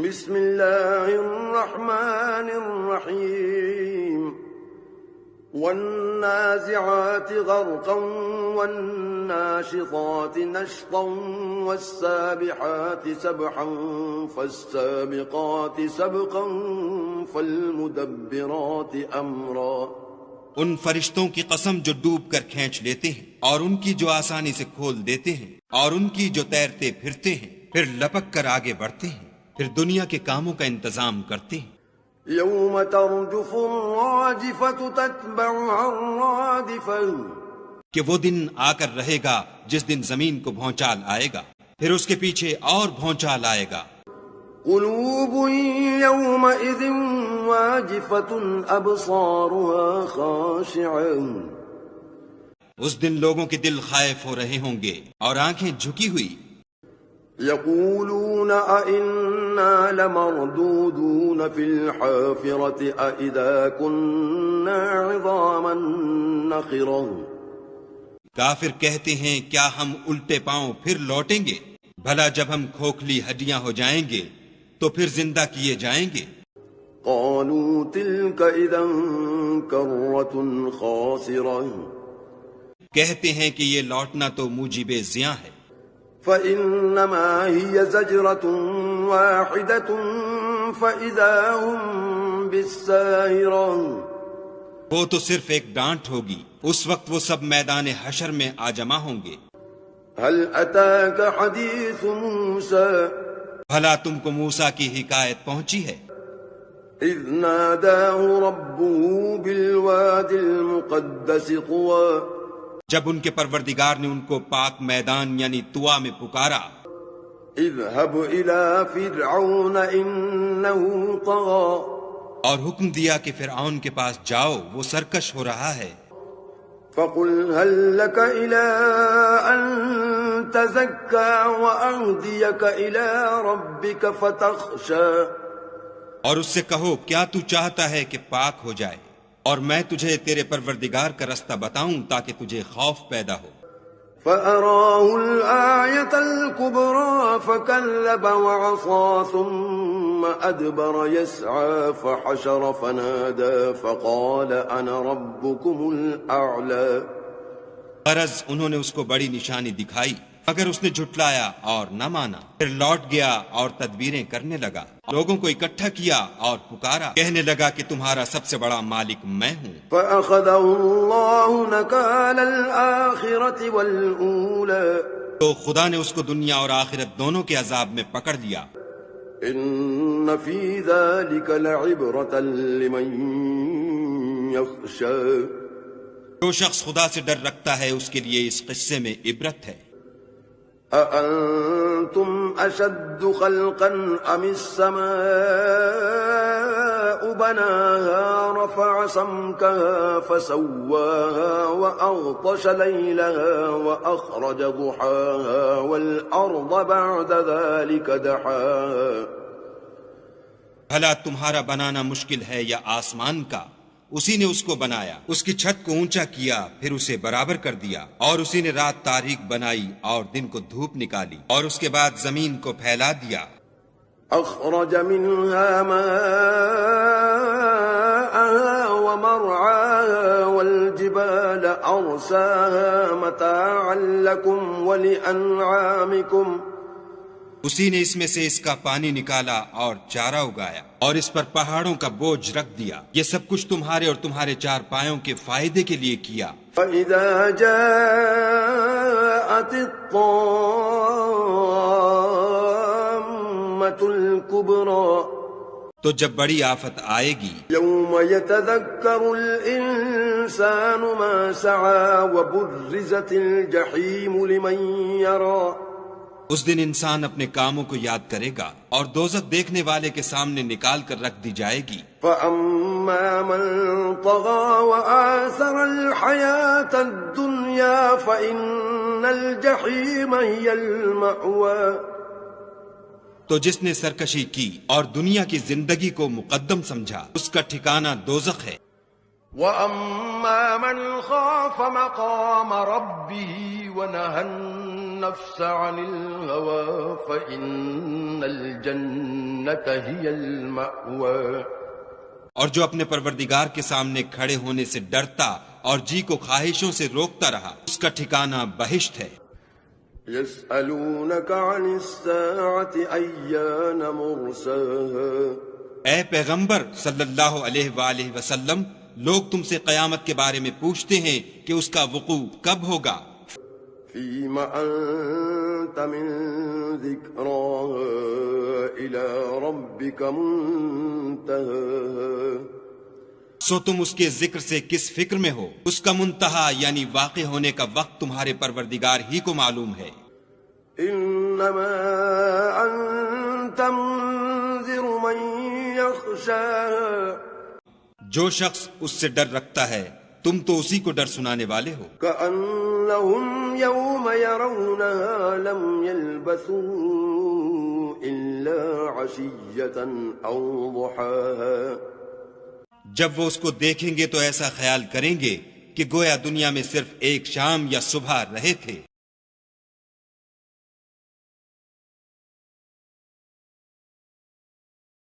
بسم اللہ الرحمن الرحیم والنازعات غرقا والناشطات نشطا والسابحات سبحا فالسابقات سبقا فالمدبرات امرا. ان فرشتوں کی قسم جو ڈوب کر کھینچ لیتے ہیں اور ان کی جو آسانی سے کھول دیتے ہیں اور ان کی جو تیرتے پھرتے ہیں پھر لپک کر آگے بڑھتے ہیں پھر دنیا کے کاموں کا انتظام کرتے ہیں. یوم ترجف الراجفۃ تتبعها الرادفۃ کہ وہ دن آ کر رہے گا جس دن زمین کو بھونچال آئے گا پھر اس کے پیچھے اور بھونچال آئے گا. قلوب یومئذ واجفۃ ابصارها خاشعة. اس دن لوگوں کے دل خائف ہو رہے ہوں گے اور آنکھیں جھکی ہوئی. یقولون أئنا لمردودون في الحافرة أئذا كنا عظاما نخرة. کافر کہتے ہیں کیا ہم الٹے پاؤں پھر لوٹیں گے؟ بھلا جب ہم کھوکھلی ہڈیاں ہو جائیں گے تو پھر زندہ کیے جائیں گے. قالوا تلك إذا كرة خاسرة. کہتے ہیں کہ یہ لوٹنا تو موجب زیاں ہے. فإنما هي زجرة واحدة فإذا هم بالساهرة. وہ تو صرف ایک ڈانٹ ہوگی اس وقت وہ سب میدان حشر میں آ جمع ہوں گے. هل أتاك حديث موسى. بھلا تم کو موسیٰ کی حکایت پہنچی ہے؟ إذ ناداه ربه بالواد المقدس طوى. جب ان کے پروردگار نے ان کو پاک میدان یعنی طوا میں پکارا. اذهب إلى فرعون إنه طغى. اور حکم دیا کہ فرعون کے پاس جاؤ وہ سرکش ہو رہا ہے. فقل هل لك إلى أن تزكى وأهديك إلى ربك فتخشى. اور اس سے کہو کیا تو چاہتا ہے کہ پاک ہو جائے اور میں تجھے تیرے پروردگار کا رستہ بتاؤں تاکہ تجھے خوف پیدا ہو. فأراه الآية الكبرى فكذب وعصى ثم أدبر يسعى فحشر فنادى فقال أنا ربكم الأعلى. غرض انہوں نے اس کو بڑی نشانی دکھائی مگر اس نے جھٹلایا اور نہ مانا. پھر لوٹ گیا اور تدبیریں کرنے لگا. لوگوں کو اکٹھا کیا اور پکارا کہنے لگا کہ تمہارا سب سے بڑا مالک میں ہوں. فأخذه الله نكال الآخرة والأولى. تو خدا نے اس کو دنیا اور آخرت دونوں کے عذاب میں پکڑ لیا. ان في ذلك لعبرة لمن يخشى. جو شخص خدا سے ڈر رکھتا ہے اس کے لیے اس قصے میں عبرت ہے. أأنتم أشد خلقا أم السماء بناها رفع سمكها فسواها وأغطش ليلها وأخرج ضحاها والأرض بعد ذلك دحاها. بھلا تمہارا بنانا مشکل ہے یا آسمان کا؟ اسی نے اس کو بنایا، اس کی چھت کو اونچا کیا پھر اسے برابر کر دیا، اور اسی نے رات تاریک بنائی اور دن کو دھوپ نکالی، اور اس کے بعد زمین کو پھیلا دیا. اخرج منها ماءها ومرعاها والجبال ارساها متاعا لكم ولانعامكم. اسی نے اس میں سے اس کا پانی نکالا اور چارہ اگایا اور اس پر پہاڑوں کا بوجھ رکھ دیا. یہ سب کچھ تمہارے اور تمہارے چار پایوں کے فائدے کے لیے کیا. فَإِذَا جَاءَتِ الطَّامَّةُ الْكُبْرَى. تو جب بڑی آفت آئے گی يَوْمَ يَتَذَكَّرُ الْإِنسَانُ مَا سَعَى وَبُرِّزَتِ الْجَحِيمُ لِمَنْ يَرَى. اس دن انسان اپنے کاموں کو یاد کرے گا اور دوزخ دیکھنے والے کے سامنے نکال کر رکھ دی جائے گی. فَأَمَّا مَنْ طَغَى وَآثَرَ الْحَيَاةَ الدُّنْيَا فَإِنَّ الْجَحِيمَ هِيَ الْمَأْوَى. تو جس نے سرکشی کی اور دنیا کی زندگی کو مقدم سمجھا اس کا ٹھکانہ دوزخ ہے. وَأَمَّا مَنْ خَافَ مَقَامَ رَبِّهِ وَنَهَى النَّفْسَ عَنِ الْهَوَى فَإِنَّ الْجَنَّةَ الجنة هي المأوى اور جو اپنے پروردگار کے سامنے کھڑے ہونے سے ڈرتا اور جی کو خواہشوں سے روکتا رہا اس کا ٹھکانہ بہشت ہے۔ يسألونك عن الساعة أيان مرساها، اے پیغمبر صلی اللہ علیہ وآلہ وسلم، لوگ تم سے قیامت کے بارے میں پوچھتے ہیں کہ اس کا وقوع کب ہوگا۔ فيما أنت من ذكراها إلى ربك منتهاها، سو تم اس کے ذکر سے کس فکر میں ہو، اس کا منتہا یعنی واقع ہونے کا وقت تمہارے پروردگار ہی کو معلوم ہے۔ إنما أنت منذر من يخشاها، جو شخص اس سے ڈر رکھتا ہے تم تو اسی کو ڈر سنانے والے ہو۔ كأنهم يوم يرونها لم يلبثوا إلا عشية أو ضحاها، جب وہ اس کو دیکھیں گے تو ایسا خیال کریں گے کہ گویا دنیا میں صرف ایک شام یا صبح رہے تھے۔